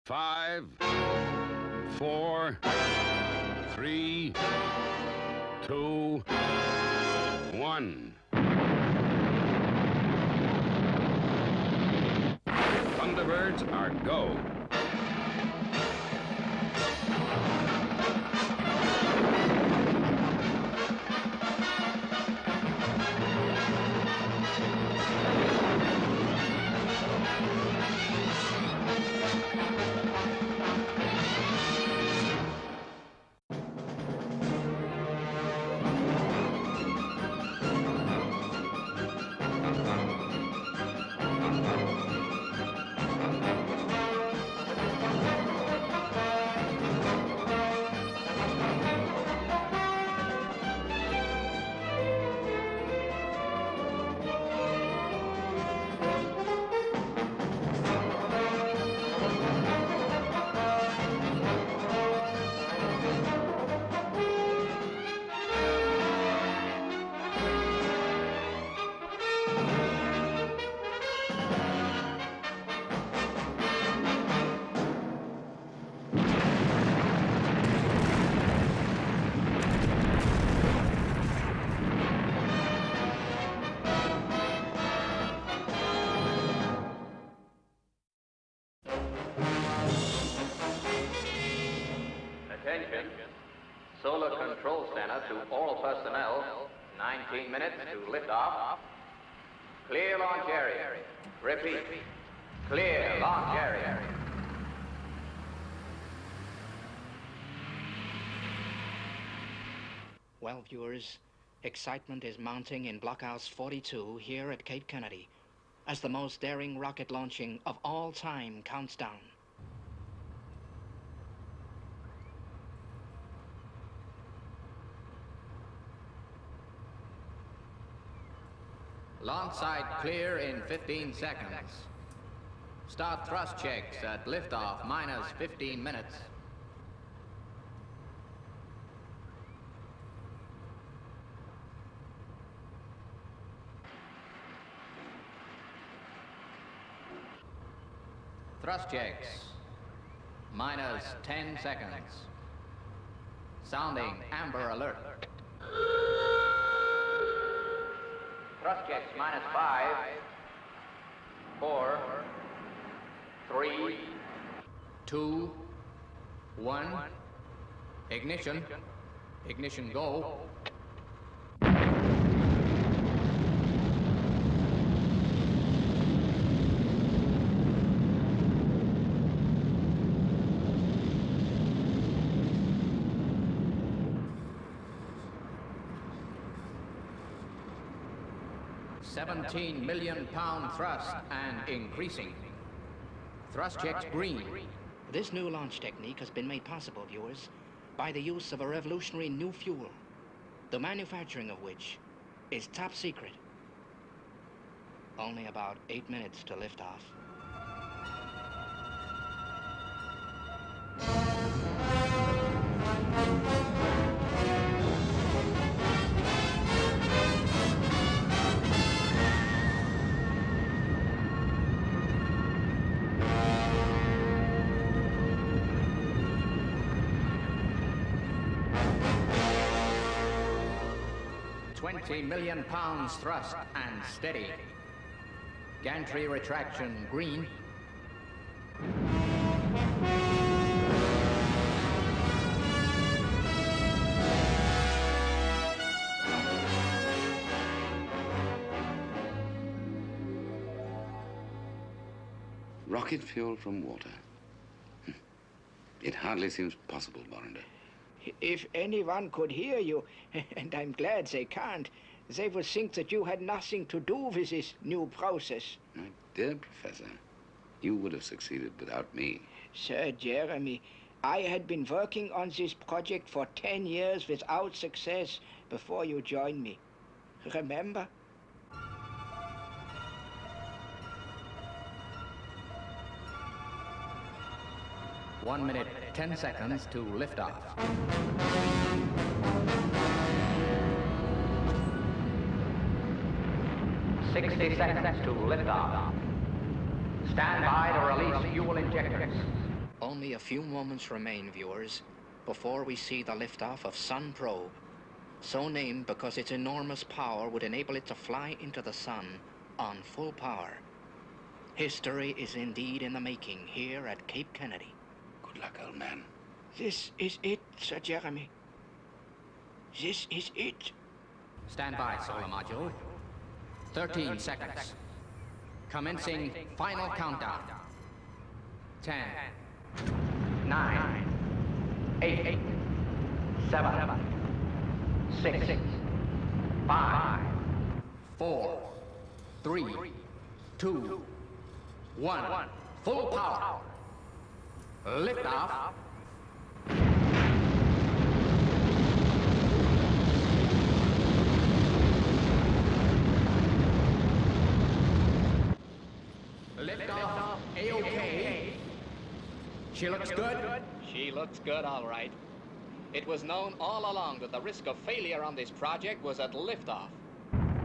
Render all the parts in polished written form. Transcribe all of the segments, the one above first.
5, 4, 3, 2, 1. Thunderbirds are go. Attention. Solar Control Center to all personnel. 19 minutes to liftoff. Clear launch area. Repeat. Clear launch area. Well, viewers, excitement is mounting in Blockhouse 42 here at Cape Kennedy as the most daring rocket launching of all time counts down. Launch site clear in 15 seconds. Start thrust checks at liftoff minus 15 minutes. Thrust checks. Minus 10 seconds. Sounding amber alert. Thrust checks minus 5, 4, 3, 2, 1. Ignition. Ignition go. £17 million thrust and increasing. Thrust checks green. This new launch technique has been made possible, viewers, by the use of a revolutionary new fuel, the manufacturing of which is top secret. Only about 8 minutes to liftoff. £20 million thrust and steady. Gantry retraction green. Rocket fuel from water. It hardly seems possible, Borinder. If anyone could hear you, and I'm glad they can't, they would think that you had nothing to do with this new process. My dear Professor, you would have succeeded without me. Sir Jeremy, I had been working on this project for 10 years without success before you joined me. Remember? One minute, 10 seconds to liftoff. 60 seconds to liftoff. Stand by to release fuel injectors. Only a few moments remain, viewers, before we see the liftoff of Sun Probe, so named because its enormous power would enable it to fly into the sun on full power. History is indeed in the making here at Cape Kennedy. Good luck, old man. This is it, Sir Jeremy. This is it. Stand by, solar module. 13 seconds. Commencing final countdown. 10, 9, 8, 7, 6, 5, 4, 3, 2, 1. Full power. Liftoff. Liftoff. A-OK. She looks good? She looks good, all right. It was known all along that the risk of failure on this project was at liftoff.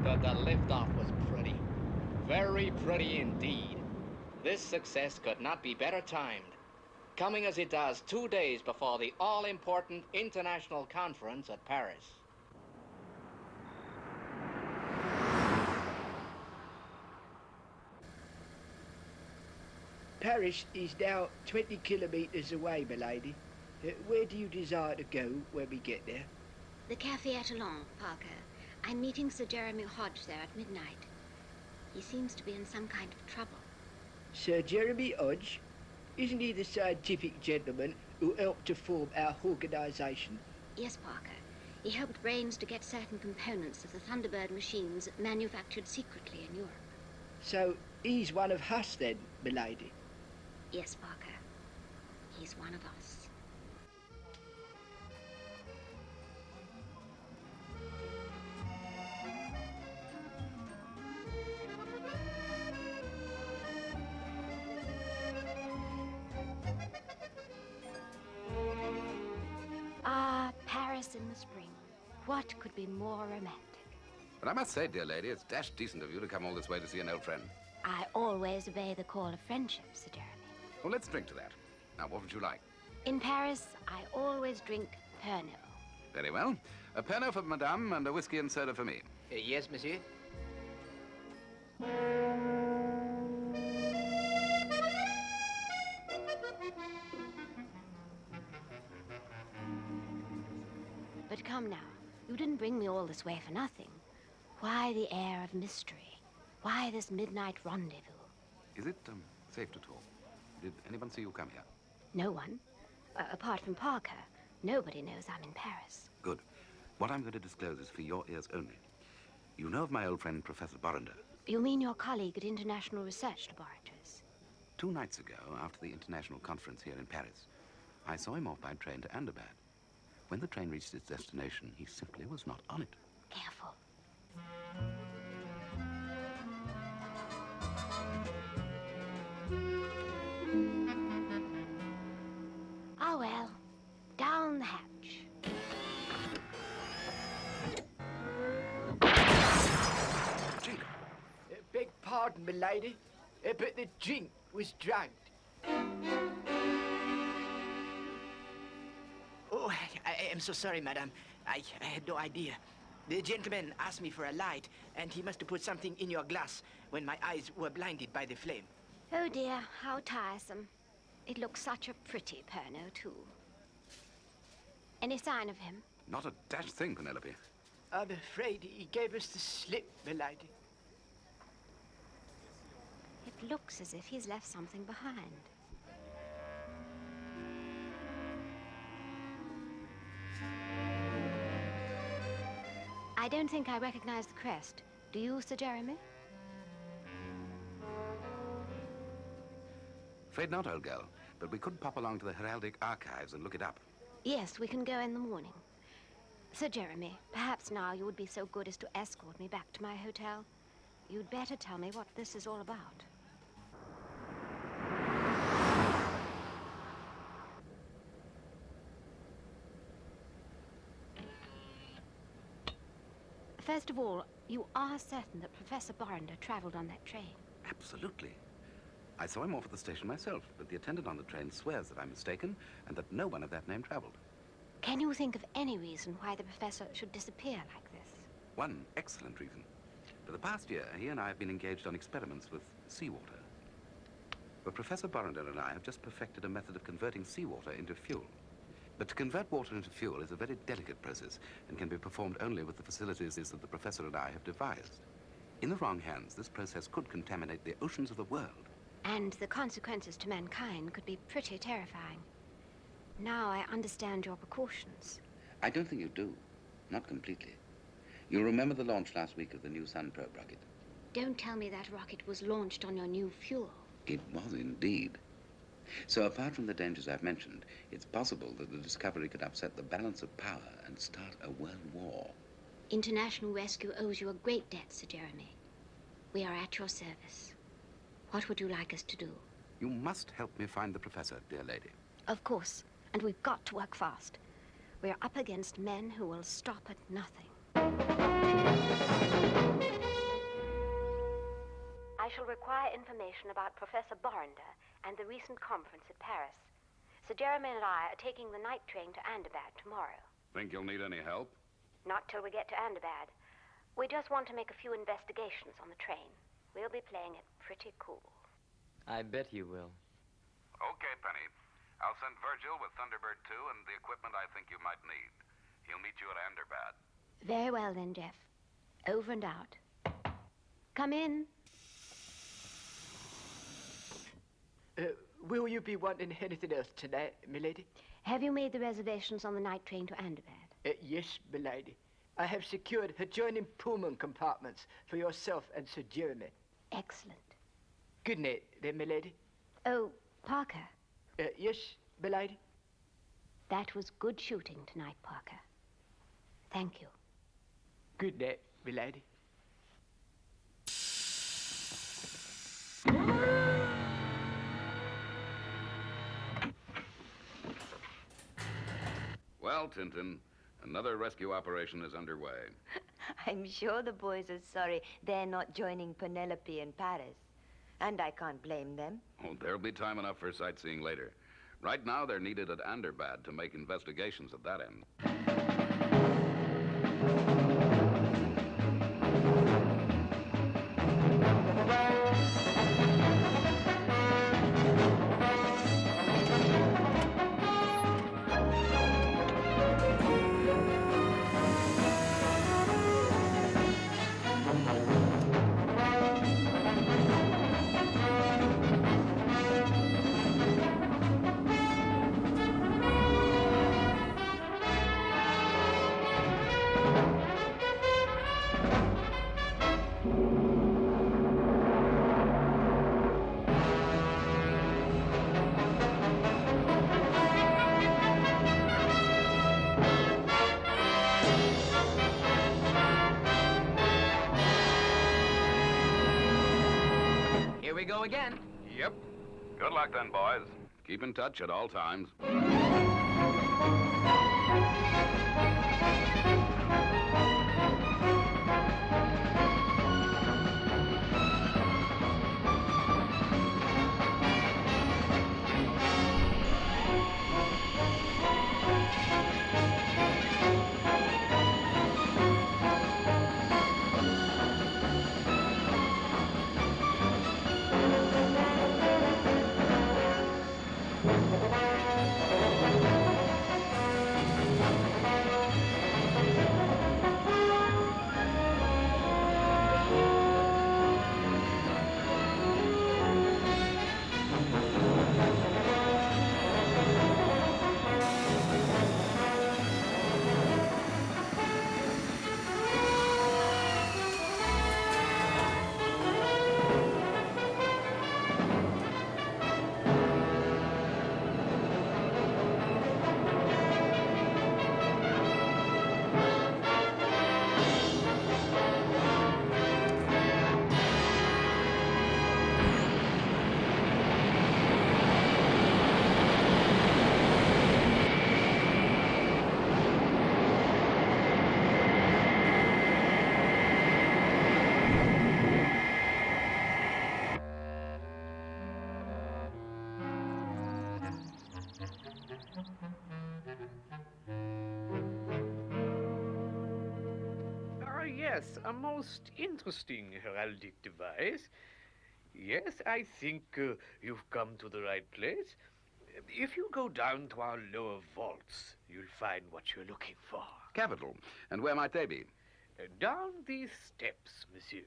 But the liftoff was pretty. Very pretty indeed. This success could not be better timed, coming as it does 2 days before the all-important international conference at Paris. Paris is now 20 kilometers away, milady. Where do you desire to go when we get there? The Café Etalon, Parker. I'm meeting Sir Jeremy Hodge there at midnight. He seems to be in some kind of trouble. Sir Jeremy Hodge? Isn't he the scientific gentleman who helped to form our organization? Yes, Parker. He helped Brains to get certain components of the Thunderbird machines manufactured secretly in Europe. So he's one of us then, milady? Yes, Parker. He's one of us. Ah, Paris in the spring. What could be more romantic? But I must say, dear lady, it's dashed decent of you to come all this way to see an old friend. I always obey the call of friendship, Sir Jeremy. Well, let's drink to that. Now, what would you like? In Paris, I always drink Perils. Very well. A Pernod for Madame and a whiskey and soda for me. Yes, monsieur. But come now, you didn't bring me all this way for nothing. Why the air of mystery? Why this midnight rendezvous? Is it safe to talk? Did anyone see you come here? No one. Apart from Parker, nobody knows I'm in Paris. Good. What I'm going to disclose is for your ears only. You know of my old friend, Professor Borrender? You mean your colleague at International Research Laboratories? 2 nights ago, after the international conference here in Paris, I saw him off by train to Thunderbird. When the train reached its destination, he simply was not on it. Careful. Oh, well. Down the hatch. Jink! Beg pardon, milady, but the drink was drugged. Oh, I am so sorry, madam. I had no idea. The gentleman asked me for a light, and he must have put something in your glass when my eyes were blinded by the flame. Oh, dear, how tiresome. It looks such a pretty Pernod, too. Any sign of him? Not a dash thing, Penelope. I'm afraid he gave us the slip, milady. It looks as if he's left something behind. I don't think I recognize the crest. Do you, Sir Jeremy? Afraid not, old girl. But we could pop along to the Heraldic Archives and look it up. Yes, we can go in the morning. Sir Jeremy, perhaps now you would be so good as to escort me back to my hotel. You'd better tell me what this is all about. First of all, you are certain that Professor Borrender traveled on that train? Absolutely. I saw him off at the station myself, but the attendant on the train swears that I'm mistaken and that no one of that name traveled. Can you think of any reason why the professor should disappear like this? One excellent reason. For the past year, he and I have been engaged on experiments with seawater. But Professor Borrender and I have just perfected a method of converting seawater into fuel. But to convert water into fuel is a very delicate process and can be performed only with the facilities that the professor and I have devised. In the wrong hands, this process could contaminate the oceans of the world. And the consequences to mankind could be pretty terrifying. Now I understand your precautions. I don't think you do. Not completely. You'll remember the launch last week of the new Sun probe rocket. Don't tell me that rocket was launched on your new fuel. It was indeed. So apart from the dangers I've mentioned, it's possible that the discovery could upset the balance of power and start a world war. International Rescue owes you a great debt, Sir Jeremy. We are at your service. What would you like us to do? You must help me find the professor, dear lady. Of course, and we've got to work fast. We're up against men who will stop at nothing. I shall require information about Professor Borrender and the recent conference at Paris. Sir Jeremy and I are taking the night train to Ahmedabad tomorrow. Think you'll need any help? Not till we get to Ahmedabad. We just want to make a few investigations on the train. We'll be playing it pretty cool. I bet you will. Okay, Penny. I'll send Virgil with Thunderbird 2 and the equipment I think you might need. He'll meet you at Ahmedabad. Very well then, Jeff. Over and out. Come in. Will you be wanting anything else tonight, milady? Have you made the reservations on the night train to Ahmedabad? Yes, milady. I have secured adjoining Pullman compartments for yourself and Sir Jeremy. Excellent. Good night, then, milady. Oh, Parker. Yes, milady? That was good shooting tonight, Parker. Thank you. Good night, milady. Well, Tintin, another rescue operation is underway. I'm sure the boys are sorry they're not joining Penelope in Paris. And I can't blame them. Oh, there'll be time enough for sightseeing later. Right now, they're needed at Ahmedabad to make investigations at that end. Here we go again. Yep. Good luck then, boys. Keep in touch at all times. Yes, a most interesting heraldic device. Yes, I think you've come to the right place. If you go down to our lower vaults, you'll find what you're looking for. Capital. And where might they be? Down these steps, monsieur.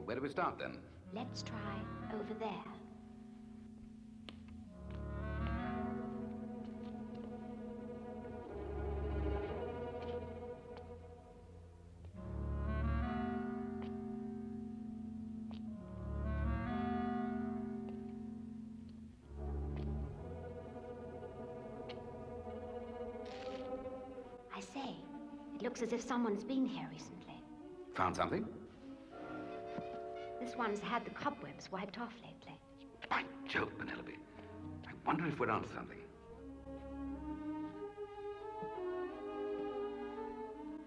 Where do we start, then? Let's try over there. I say, it looks as if someone's been here recently. Found something? This one's had the cobwebs wiped off lately. By Jove, Penelope. I wonder if we're onto something.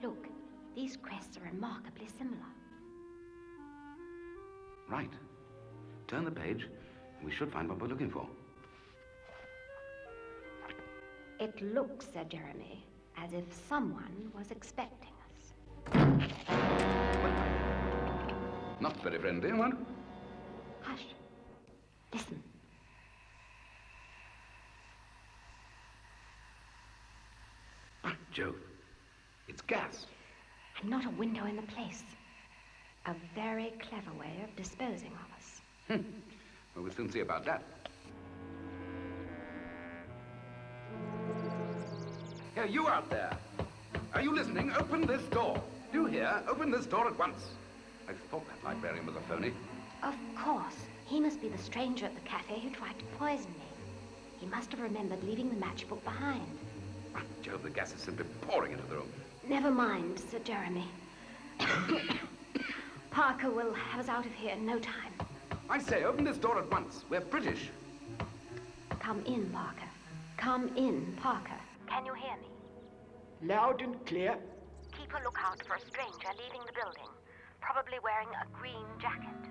Look, these crests are remarkably similar. Right. Turn the page, and we should find what we're looking for. It looks, Sir Jeremy, as if someone was expecting us. Not very friendly, one. Hush. Listen. By Jove. It's gas. And not a window in the place. A very clever way of disposing of us. Well, we'll soon see about that. Here, you out there. Are you listening? Open this door. Do you hear? Open this door at once. I thought that librarian was a phony. Of course. He must be the stranger at the cafe who tried to poison me. He must have remembered leaving the matchbook behind. By Jove, the gas is simply pouring into the room. Never mind, Sir Jeremy. Parker will have us out of here in no time. I say, open this door at once. We're British. Come in, Parker. Come in, Parker. Can you hear me? Loud and clear. Keep a lookout for a stranger leaving the building. Probably wearing a green jacket.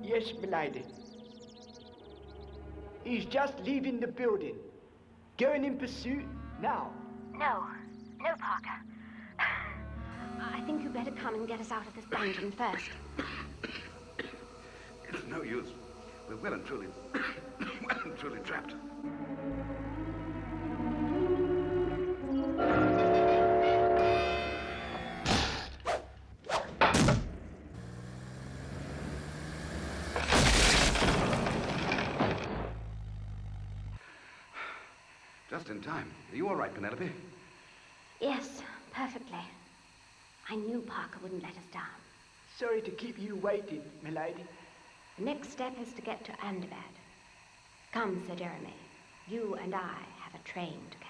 Yes, milady. He's just leaving the building. Going in pursuit now. No, Parker. I think you better come and get us out of this dungeon first. It's no use. We're well and truly trapped. Just in time. Are you all right, Penelope? Yes, perfectly. I knew Parker wouldn't let us down. Sorry to keep you waiting, milady. The next step is to get to Thunderbirds. Come, Sir Jeremy. You and I have a train to catch.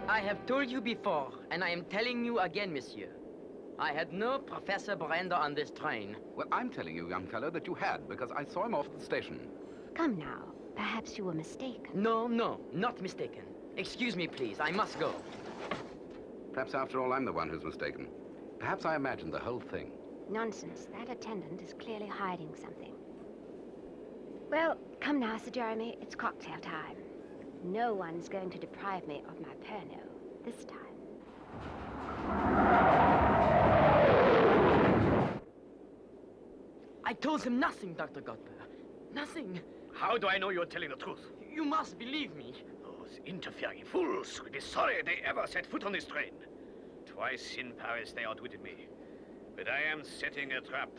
I have told you before, and I am telling you again, monsieur. I had no Professor Brenda on this train. Well, I'm telling you, young fellow, that you had, because I saw him off at the station. Come now. Perhaps you were mistaken. No, not mistaken. Excuse me, please. I must go. Perhaps, after all, I'm the one who's mistaken. Perhaps I imagined the whole thing. Nonsense. That attendant is clearly hiding something. Well, come now, Sir Jeremy. It's cocktail time. No one's going to deprive me of my Pernod this time. I told him nothing, Dr. Godber. Nothing. How do I know you're telling the truth? You must believe me. Those interfering fools will be sorry they ever set foot on this train. Twice in Paris they outwitted me. But I am setting a trap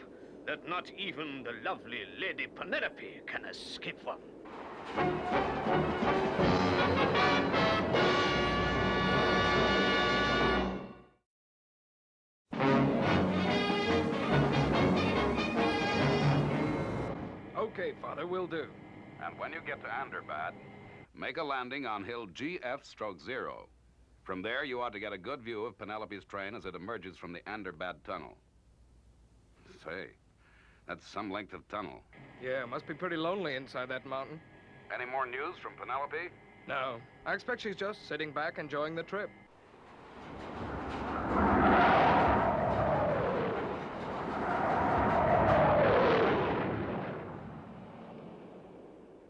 that not even the lovely Lady Penelope can escape from. Okay, Father, will do. And when you get to Thunderbirds, make a landing on hill GF/0. From there, you ought to get a good view of Penelope's train as it emerges from the Thunderbirds tunnel. Say, that's some length of tunnel. Yeah, must be pretty lonely inside that mountain. Any more news from Penelope? No, I expect she's just sitting back enjoying the trip.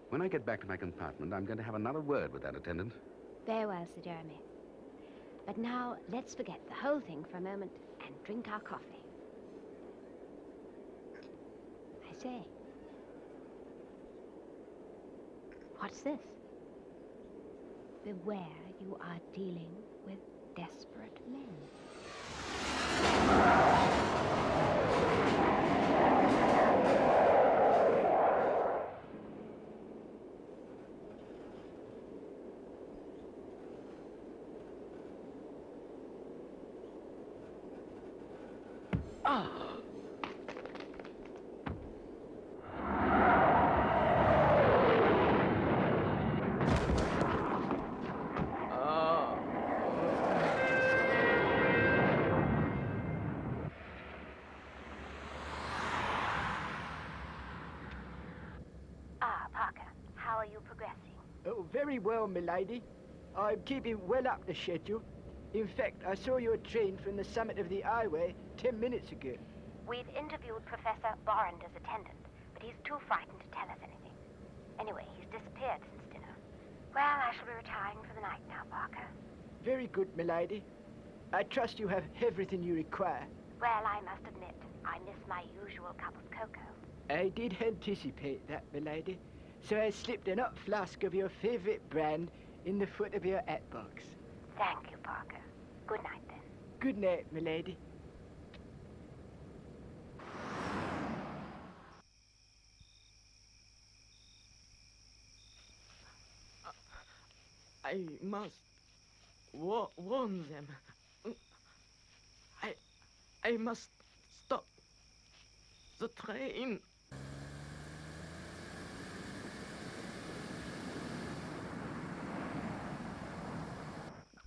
When I get back to my compartment, I'm going to have another word with that attendant. Very well, Sir Jeremy. But now, let's forget the whole thing for a moment and drink our coffee. I say. What's this? Beware, you are dealing with desperate men. Oh, very well, milady. I'm keeping well up the schedule. In fact, I saw your train from the summit of the highway 10 minutes ago. We've interviewed Professor Borender's attendant, but he's too frightened to tell us anything. Anyway, he's disappeared since dinner. Well, I shall be retiring for the night now, Parker. Very good, milady. I trust you have everything you require. Well, I must admit, I miss my usual cup of cocoa. I did anticipate that, milady. So I slipped an hot flask of your favorite brand in the foot of your hat box. Thank you, Parker. Good night, then. Good night, milady. I must warn them. I must stop the train.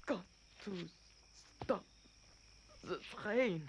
Got to stop the train.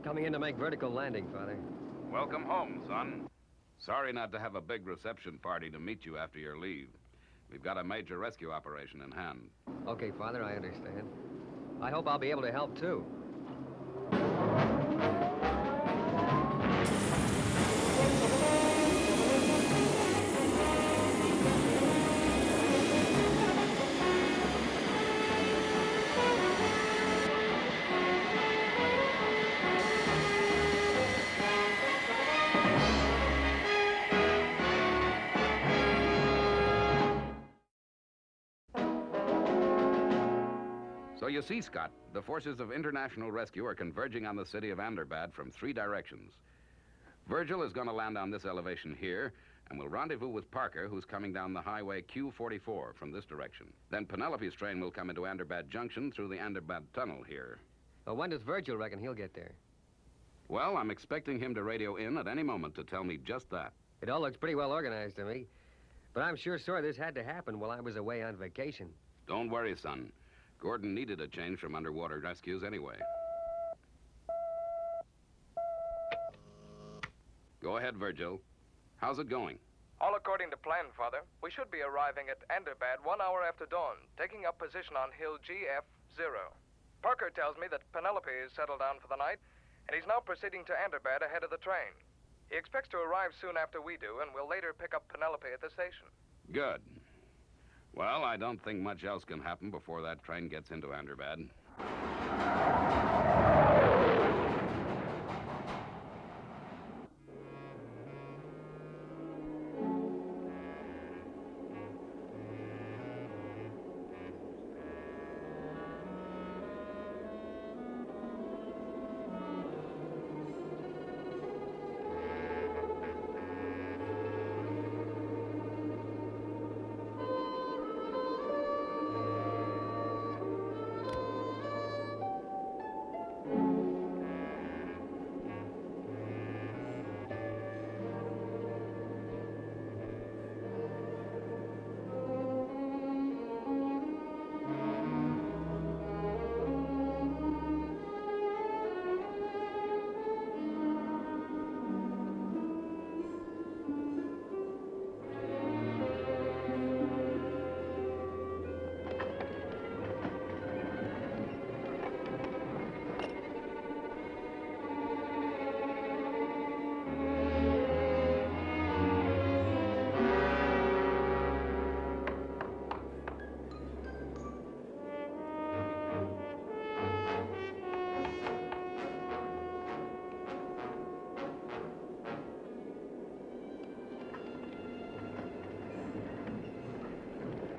Coming in to make vertical landing, Father. Welcome home, son. Sorry not to have a big reception party to meet you after your leave. We've got a major rescue operation in hand. Okay, Father, I understand. I hope I'll be able to help, too. So you see, Scott, the forces of international rescue are converging on the city of Thunderbirds from 3 directions. Virgil is going to land on this elevation here, and will rendezvous with Parker, who's coming down the highway Q44 from this direction. Then Penelope's train will come into Thunderbirds Junction through the Thunderbirds Tunnel here. Well, when does Virgil reckon he'll get there? Well, I'm expecting him to radio in at any moment to tell me just that. It all looks pretty well organized to me. But I'm sure sorry this had to happen while I was away on vacation. Don't worry, son. Gordon needed a change from underwater rescues anyway. Go ahead, Virgil. How's it going? All according to plan, Father. We should be arriving at Thunderbirds 1 hour after dawn, taking up position on hill GF0. Parker tells me that Penelope is settled down for the night, and he's now proceeding to Thunderbirds ahead of the train. He expects to arrive soon after we do, and will later pick up Penelope at the station. Good. Well, I don't think much else can happen before that train gets into Thunderbirds.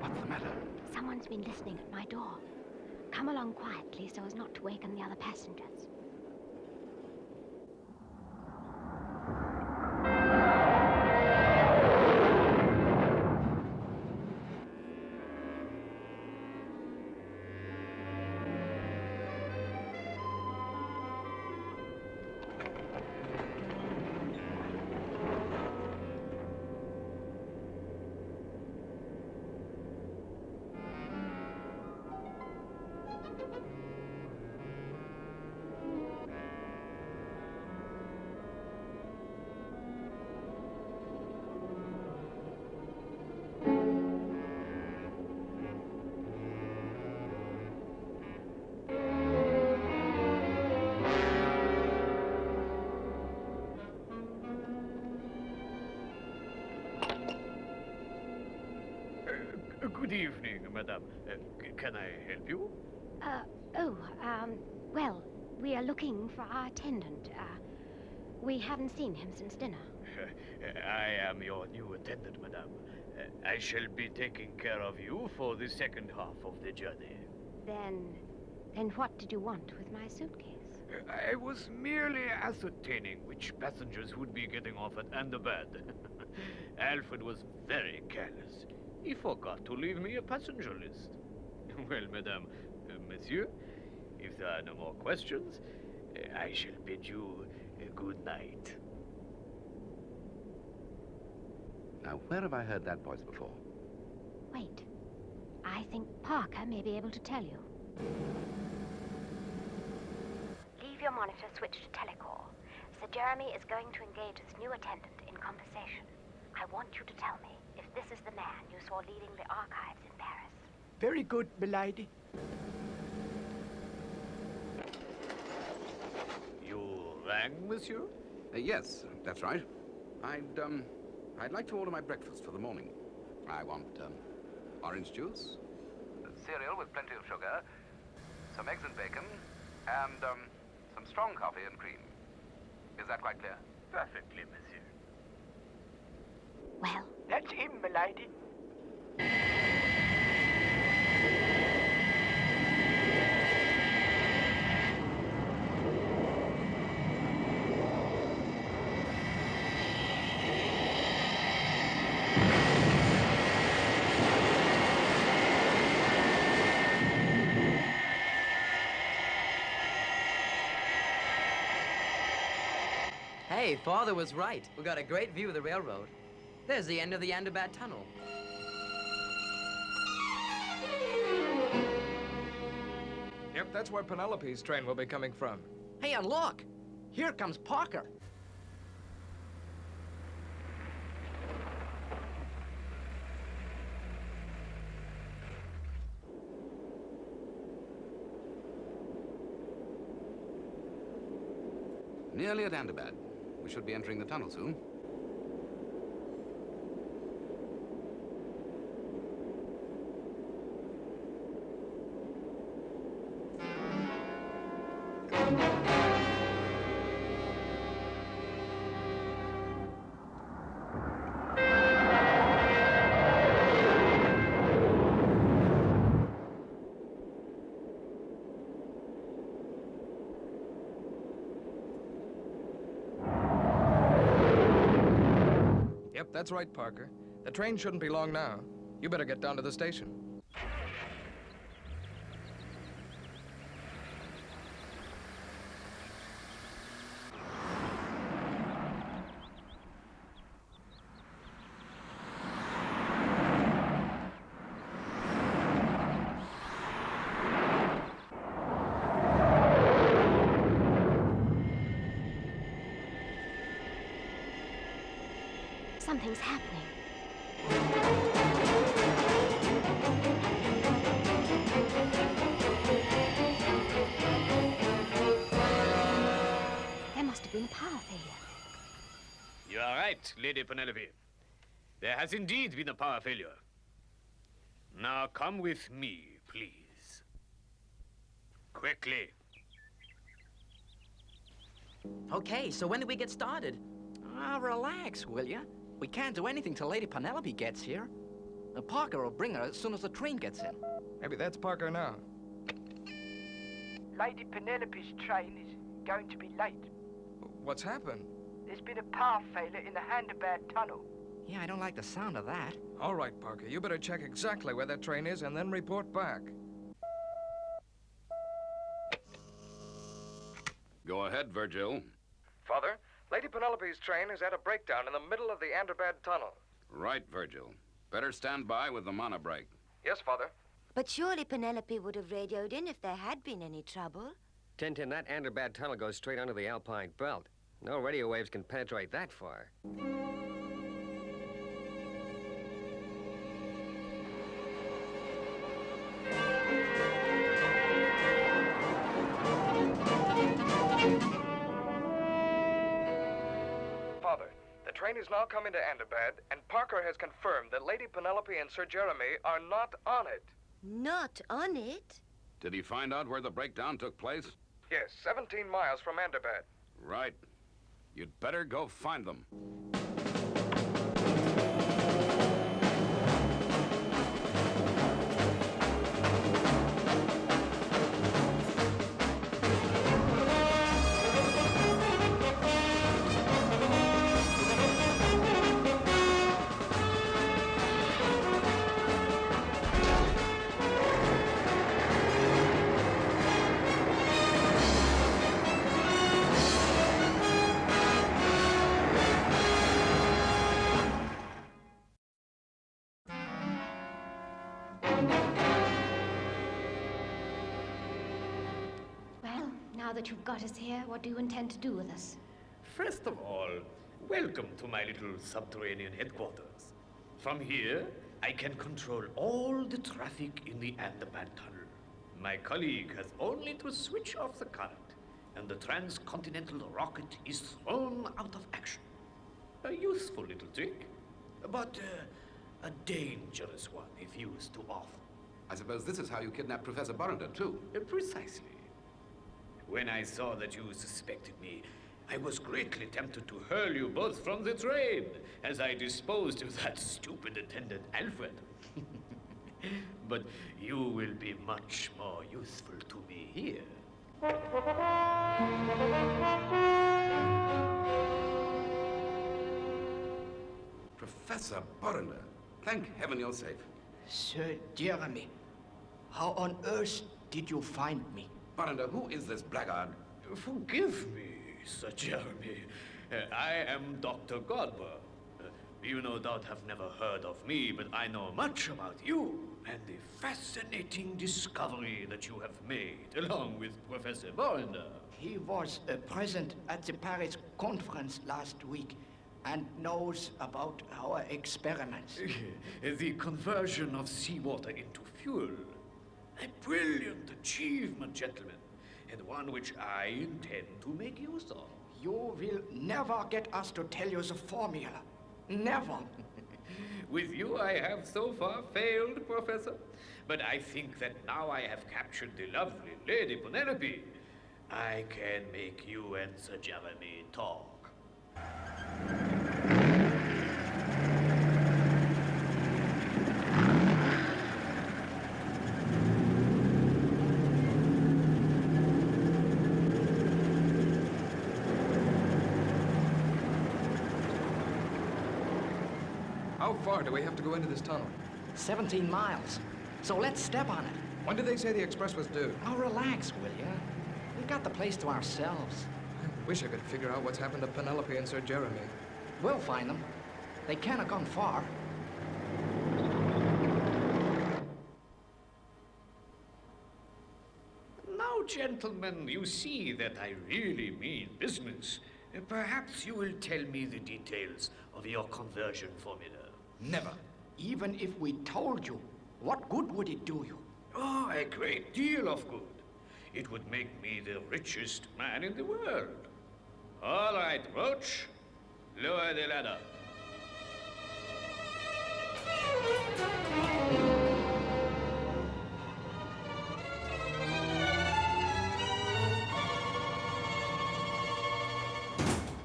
What's the matter? Someone's been listening at my door. Come along quietly so as not to waken the other passengers. Good evening, madame. Can I help you? Well, we are looking for our attendant. We haven't seen him since dinner. I am your new attendant, madame. I shall be taking care of you for the second half of the journey. Then what did you want with my suitcase? I was merely ascertaining which passengers would be getting off at Thunderbirds. Alfred was very careless. He forgot to leave me a passenger list. Well, madame, monsieur, if there are no more questions, I shall bid you good night. Now, where have I heard that voice before? Wait. I think Parker may be able to tell you. Leave your monitor switched to telecall. Sir Jeremy is going to engage his new attendant in conversation. I want you to tell me if this is the man you saw leading the archives in Paris. Very good, milady. You rang, monsieur? Yes, that's right. I'd like to order my breakfast for the morning. I want, orange juice, cereal with plenty of sugar, some eggs and bacon, and, some strong coffee and cream. Is that quite clear? Perfectly, monsieur. Well, That's him, milady. Hey, Father was right. We got a great view of the railroad. There's the end of the Thunderbird tunnel. Yep, that's where Penelope's train will be coming from. Hey, and look! Here comes Parker. Nearly at Thunderbird. We should be entering the tunnel soon. Yep, that's right, Parker. The train shouldn't be long now. You better get down to the station. something's happening. There must have been a power failure. You are right, Lady Penelope. There has indeed been a power failure. Now come with me, please. Quickly. Okay, so when do we get started? Relax, will ya? We can't do anything till Lady Penelope gets here. Parker will bring her as soon as the train gets in. Maybe that's Parker now. Lady Penelope's train is going to be late. What's happened? There's been a power failure in the Thunderbird tunnel. Yeah, I don't like the sound of that. All right, Parker, you better check exactly where that train is and then report back. Go ahead, Virgil. Father, Lady Penelope's train is at a breakdown in the middle of the Thunderbird tunnel. Right, Virgil. Better stand by with the monobrake. Yes, Father. But surely Penelope would have radioed in if there had been any trouble. Tintin, that Thunderbird tunnel goes straight under the Alpine belt. No radio waves can penetrate that far. Father, the train is now coming to Thunderbird, and Parker has confirmed that Lady Penelope and Sir Jeremy are not on it. Not on it? Did he find out where the breakdown took place? Yes, 17 miles from Thunderbird. Right. You'd better go find them. Well, now that you've got us here, what do you intend to do with us? First of all, Welcome to my little subterranean headquarters. From here, I can control all the traffic in the Underbad tunnel. My colleague has only to switch off the current, and the transcontinental rocket is thrown out of action. A useful little trick, but a dangerous one if used too often. I suppose this is how you kidnapped Professor Borrender, too. Precisely. When I saw that you suspected me, I was greatly tempted to hurl you both from the train as I disposed of that stupid attendant, Alfred. But you will be much more useful to me here. Professor Borrender, thank heaven you're safe. Sir Jeremy, how on earth did you find me? Borrender, who is this blackguard? Forgive me, Sir Jeremy. I am Dr. Godber. You no doubt have never heard of me, but I know much about you and the fascinating discovery that you have made, along with Professor Borrender. He was present at the Paris conference last week and knows about our experiments. The conversion of seawater into fuel. A brilliant achievement, gentlemen, and one which I intend to make use of. You will never get us to tell you the formula. Never. With you, I have so far failed, Professor. But I think that now I have captured the lovely Lady Penelope, I can make you and Sir Jeremy talk. How far do we have to go into this tunnel? 17 miles. So let's step on it. When did they say the express was due? Now relax, will ya? We got the place to ourselves. I wish I could figure out what's happened to Penelope and Sir Jeremy. We'll find them. They can't have gone far. Now, gentlemen, you see that I really mean business. Perhaps you will tell me the details of your conversion formula. Never. Even if we told you, what good would it do you? Oh, a great deal of good. It would make me the richest man in the world. All right, Roach, lower the ladder.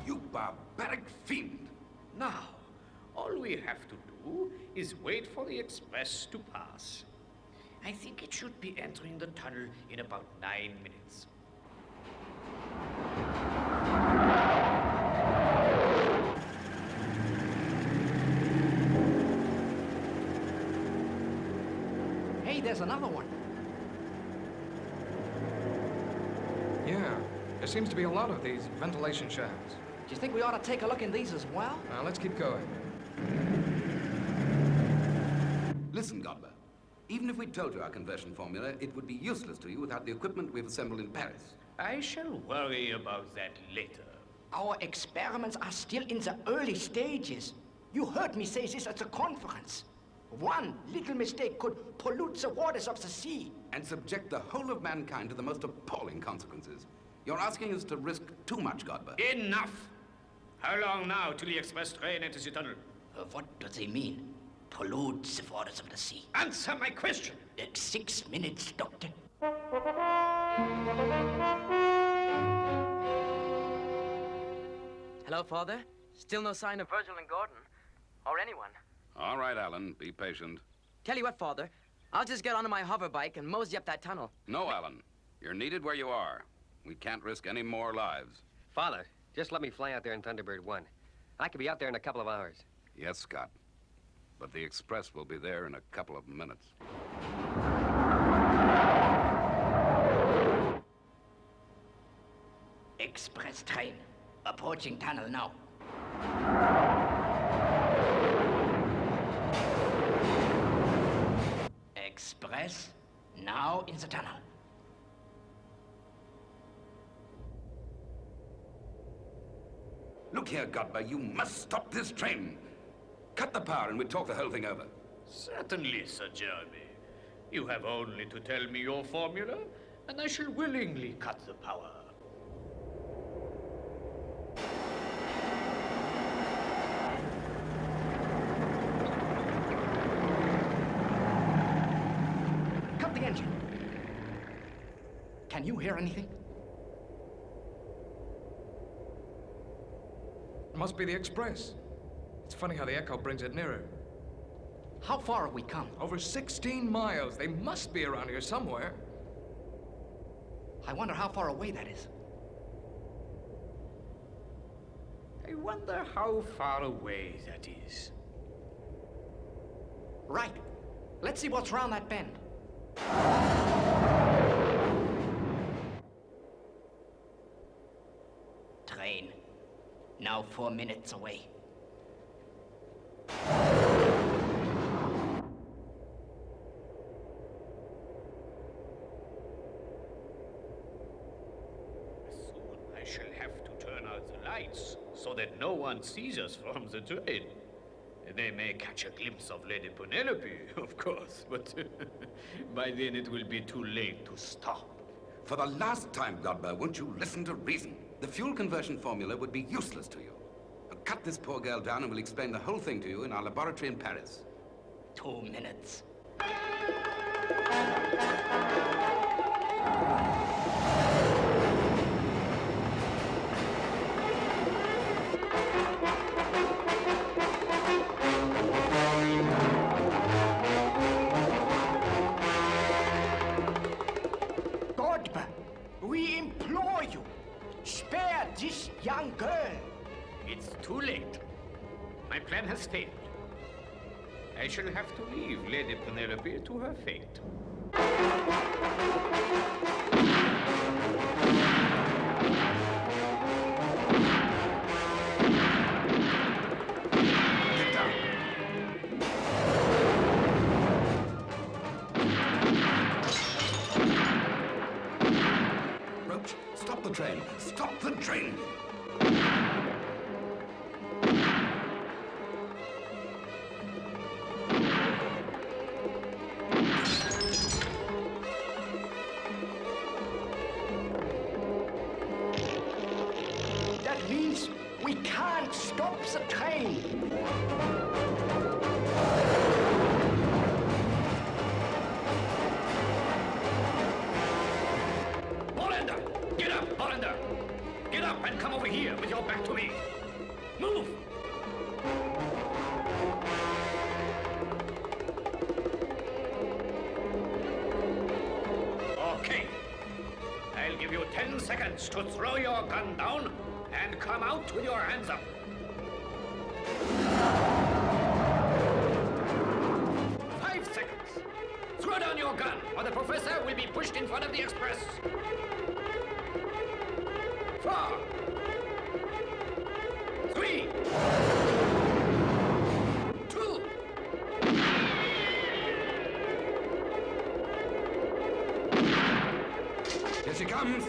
You barbaric fiend! Now, all we have to do is wait for the express to pass. I think it should be entering the tunnel in about 9 minutes. Hey, there's another one. Yeah, there seems to be a lot of these ventilation shafts. Do you think we ought to take a look in these as well? Now, let's keep going. Listen, Godber. Even if we told you our conversion formula, it would be useless to you without the equipment we've assembled in Paris. I shall worry about that later. Our experiments are still in the early stages. You heard me say this at the conference. One little mistake could pollute the waters of the sea. And subject the whole of mankind to the most appalling consequences. You're asking us to risk too much, Godber. Enough! How long now till the express train enters the tunnel? What do they mean? Pollute the waters of the sea. Answer my question! 6 minutes, Doctor. Hello, Father? Still no sign of Virgil and Gordon. Or anyone. All right, Alan. Be patient. Tell you what, Father. I'll just get onto my hover bike and mosey up that tunnel. No, Alan. You're needed where you are. We can't risk any more lives. Father, just let me fly out there in Thunderbird 1. I could be out there in a couple of hours. Yes, Scott. But the express will be there in a couple of minutes. Express train. Approaching tunnel now. Express now in the tunnel. Look here, Godber. You must stop this train. Cut the power and we'll talk the whole thing over. Certainly, Sir Jeremy. You have only to tell me your formula, and I shall willingly cut the power. Cut the engine. Can you hear anything? It must be the express. It's funny how the echo brings it nearer. How far have we come? Over 16 miles. They must be around here somewhere. I wonder how far away that is. I wonder how far away that is. Right. Let's see what's round that bend. Train. Now 4 minutes away. Soon I shall have to turn out the lights so that no one sees us from the train. They may catch a glimpse of Lady Penelope, of course, but by then it will be too late to stop. For the last time, Godber, won't you listen to reason? The fuel conversion formula would be useless to you. Now cut this poor girl down and we'll explain the whole thing to you in our laboratory in Paris. 2 minutes. Godber, we implore you, spare this young girl. It's too late. My plan has failed. I shall have to leave Lady Penelope to her fate. Get down. Roach, stop the train. Stop the train. That means we can't stop the train. Hollander! Get up, Hollander! Get up and come over here with your back to me. Move! Okay. I'll give you 10 seconds to throw your gun down and come out with your hands up. 5 seconds. Throw down your gun, or the professor will be pushed in front of the express. 4, 3, 2. Here she comes.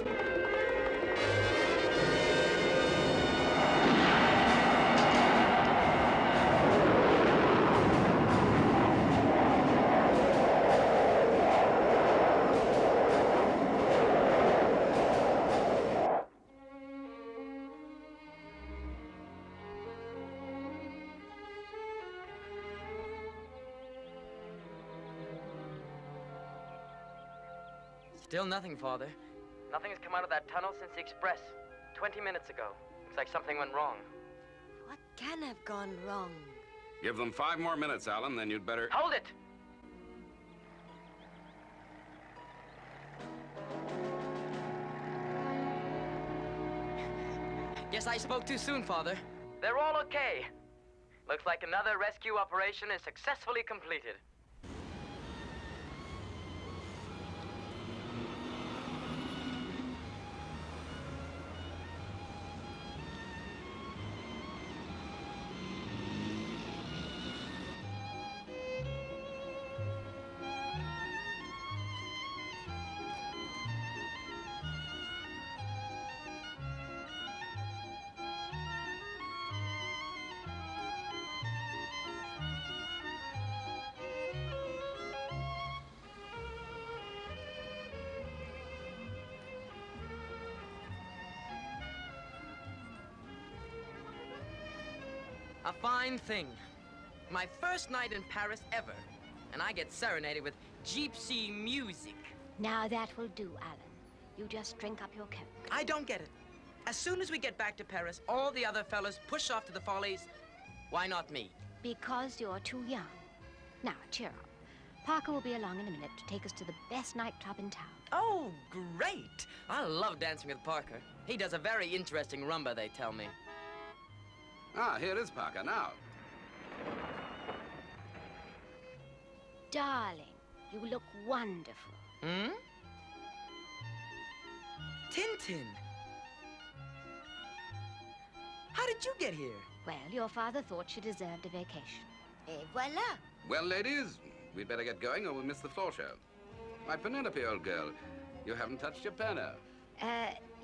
Still nothing, Father. Nothing has come out of that tunnel since the express. 20 minutes ago. Looks like something went wrong. What can have gone wrong? Give them 5 more minutes, Alan, then you'd better... Hold it! Guess I spoke too soon, Father. They're all okay. Looks like another rescue operation is successfully completed. A fine thing. My first night in Paris ever. And I get serenaded with gypsy music. Now that will do, Alan. You just drink up your coke. I don't get it. As soon as we get back to Paris, all the other fellas push off to the Follies. Why not me? Because you're too young. Now, cheer up. Parker will be along in a minute to take us to the best nightclub in town. Oh, great! I love dancing with Parker. He does a very interesting rumba, they tell me. Ah, here is Parker now. Darling, you look wonderful. Hmm? Tintin! How did you get here? Well, your father thought she deserved a vacation. Et voilà. Well, ladies, we'd better get going or we'll miss the floor show. My Penelope, old girl, you haven't touched your piano.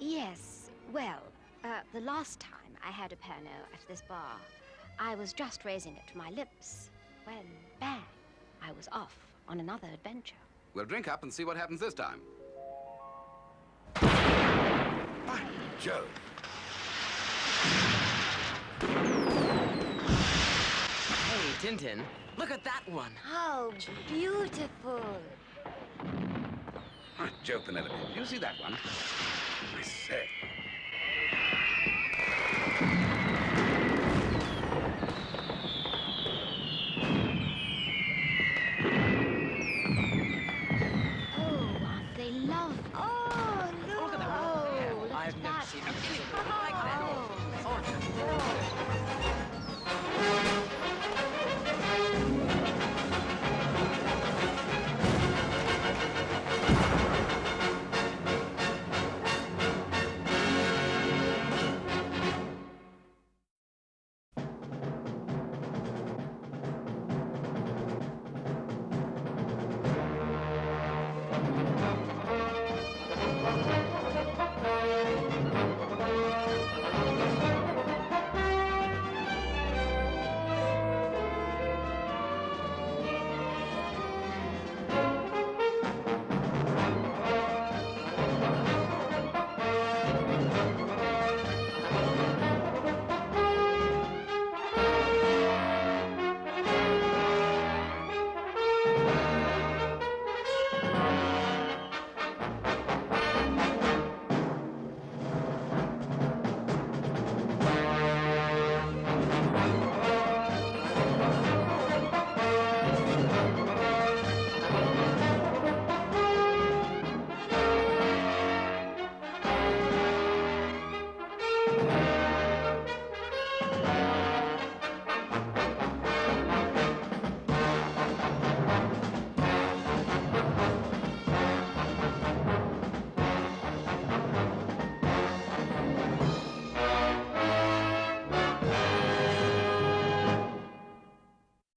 Yes. Well, the last time I had a piano at this bar, I was just raising it to my lips. When, bang, I was off on another adventure. We'll drink up and see what happens this time. By Jove! Hey, Tintin, look at that one. How beautiful. By Jove, Penelope, do you see that one? I say.